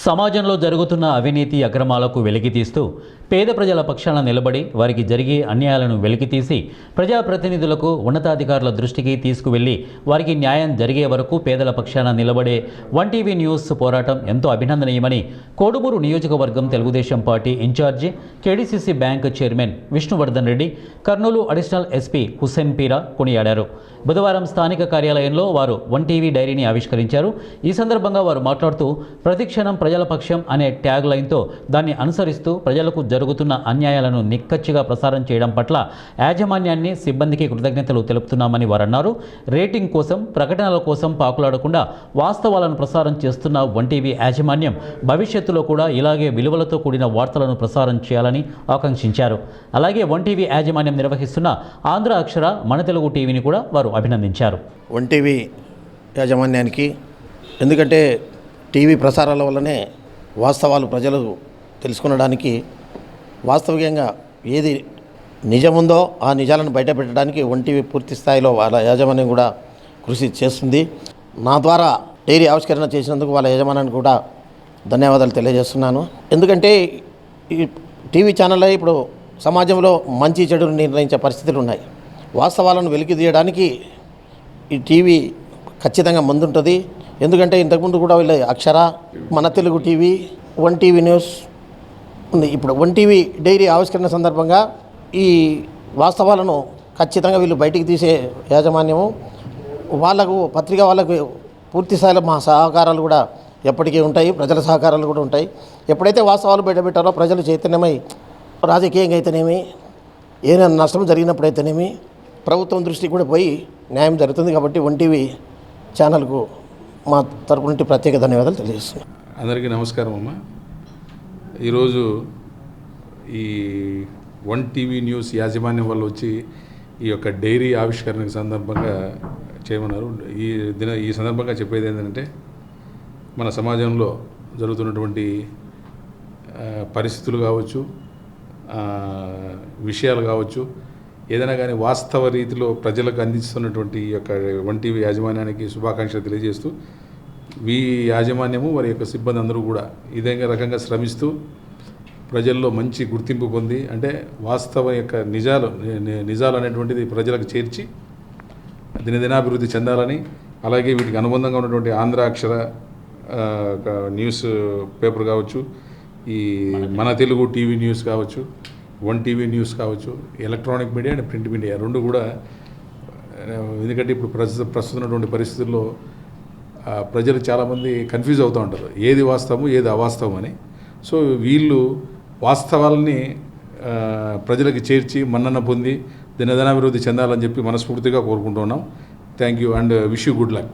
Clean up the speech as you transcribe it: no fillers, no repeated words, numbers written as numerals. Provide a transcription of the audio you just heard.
సమాజంలో జరుగుతున్న అవినీతి అక్రమాలకు వెలికితీస్తూ పేద ప్రజల పక్షాన నిలబడి వారికి జరిగే అన్యాయాలను వెలికితీసి ప్రజాప్రతినిధులకు ఉన్నతాధికారుల దృష్టికి తీసుకువెళ్లి వారికి న్యాయం జరిగే వరకు పేదల పక్షాన నిలబడే వన్ టీవీ న్యూస్ పోరాటం ఎంతో అభినందనీయమని కోడుమూరు నియోజకవర్గం Telugudesam party in charge KDCC bank chairman Vishnuvardhan Reddy, Kurnool additional SP Hussain Peera కొనియాడారు. బుధవారం స్థానిక కార్యాలయంలో వారు వన్ టీవీ డైరీని ఆవిష్కరించారు. ఈ సందర్భంగా వారు మాట్లాడుతూ ప్రతిక్షణం ప్రజల పక్షం అనే ట్యాగ్ లైన్తో దాన్ని అనుసరిస్తూ ప్రజలకు జరుగుతున్న అన్యాయాలను నిక్కచ్చిగా ప్రసారం చేయడం పట్ల యాజమాన్యాన్ని, సిబ్బందికి కృతజ్ఞతలు తెలుపుతున్నామని వారు అన్నారు. రేటింగ్ కోసం, ప్రకటనల కోసం పాకులాడకుండా వాస్తవాలను ప్రసారం చేస్తున్న వన్ టీవీ యాజమాన్యం భవిష్యత్తులో కూడా ఇలాగే విలువలతో కూడిన వార్తలను ప్రసారం చేయాలని ఆకాంక్షించారు. అలాగే వన్ టీవీ యాజమాన్యం నిర్వహిస్తున్న ఆంధ్ర అక్షర, మన తెలుగు టీవీని కూడా వారు అభినందించారు. వన్ టీవీ యాజమాన్యానికి, ఎందుకంటే టీవీ ప్రసారాల వల్లనే వాస్తవాలు ప్రజలు తెలుసుకునడానికి, వాస్తవికంగా ఏది నిజముందో ఆ నిజాలను బయటపెట్టడానికి వన్ టీవీ పూర్తి స్థాయిలో వాళ్ళ యాజమాన్యం కూడా కృషి చేస్తుంది. నా ద్వారా డైరీ ఆవిష్కరణ చేసినందుకు వాళ్ళ యాజమాన్యానికి కూడా ధన్యవాదాలు తెలియజేస్తున్నాను. ఎందుకంటే ఈ టీవీ ఛానల్లో ఇప్పుడు సమాజంలో మంచి చెడును నిర్ణయించే పరిస్థితులు ఉన్నాయి. వాస్తవాలను వెలికి తీయడానికి ఈ టీవీ ఖచ్చితంగా ముందుంటుంది. ఎందుకంటే ఇంతకుముందు కూడా వీళ్ళ అక్షర, మన Telugu TV, one TV news ఉంది. ఇప్పుడు వన్ టీవీ డైరీ ఆవిష్కరణ సందర్భంగా ఈ వాస్తవాలను ఖచ్చితంగా వీళ్ళు బయటికి తీసే యాజమాన్యము, వాళ్ళకు పత్రిక వాళ్ళకు పూర్తి స్థాయిలో మా సహకారాలు కూడా ఎప్పటికీ ఉంటాయి, ప్రజల సహకారాలు కూడా ఉంటాయి. ఎప్పుడైతే వాస్తవాలు బయటపెట్టారో ప్రజలు చైతన్యమై రాజకీయంగా అయితేనేమి, ఏదైనా నష్టం జరిగినప్పుడైతేనేమి ప్రభుత్వం దృష్టికి కూడా పోయి న్యాయం జరుగుతుంది. కాబట్టి వన్ టీవీ ఛానల్కు మా తరపు నుండి ప్రత్యేక ధన్యవాదాలు తెలియజేస్తున్నాను. అందరికీ నమస్కారం అమ్మ. ఈరోజు ఈ వన్ టీవీ న్యూస్ యాజమాన్యం వల్ల వచ్చి ఈ యొక్క డైరీ ఆవిష్కరణ సందర్భంగా చేయమన్నారు. ఈ సందర్భంగా చెప్పేది ఏంటంటే, మన సమాజంలో జరుగుతున్నటువంటి పరిస్థితులు కావచ్చు, విషయాలు కావచ్చు, ఏదైనా కానీ వాస్తవ రీతిలో ప్రజలకు అందిస్తున్నటువంటి ఈ యొక్క వన్ టీవీ యాజమాన్యానికి శుభాకాంక్షలు తెలియజేస్తూ, ఈ యాజమాన్యము వారి యొక్క సిబ్బంది అందరూ కూడా ఇదే రకంగా శ్రమిస్తూ ప్రజల్లో మంచి గుర్తింపు పొంది, అంటే వాస్తవ యొక్క నిజాలు అనేటువంటిది ప్రజలకు చేర్చి దినదినాభివృద్ధి చెందాలని, అలాగే వీటికి అనుబంధంగా ఉన్నటువంటి ఆంధ్ర అక్షర న్యూస్ పేపర్ కావచ్చు, ఈ మన తెలుగు టీవీ న్యూస్ కావచ్చు, వన్ టీవీ న్యూస్ కావచ్చు, electronic media and print media రెండు కూడా, ఎందుకంటే ఇప్పుడు ప్రస్తుతం ఉన్నటువంటి పరిస్థితుల్లో ప్రజలు చాలామంది కన్ఫ్యూజ్ అవుతూ ఉంటారు, ఏది వాస్తవము ఏది అవాస్తవం అని. సో వీళ్ళు వాస్తవాలని ప్రజలకు చేర్చి మన్నన పొంది దినదినాభివృద్ధి చెందాలని చెప్పి మనస్ఫూర్తిగా కోరుకుంటున్నాం. Thank you and wish you good luck.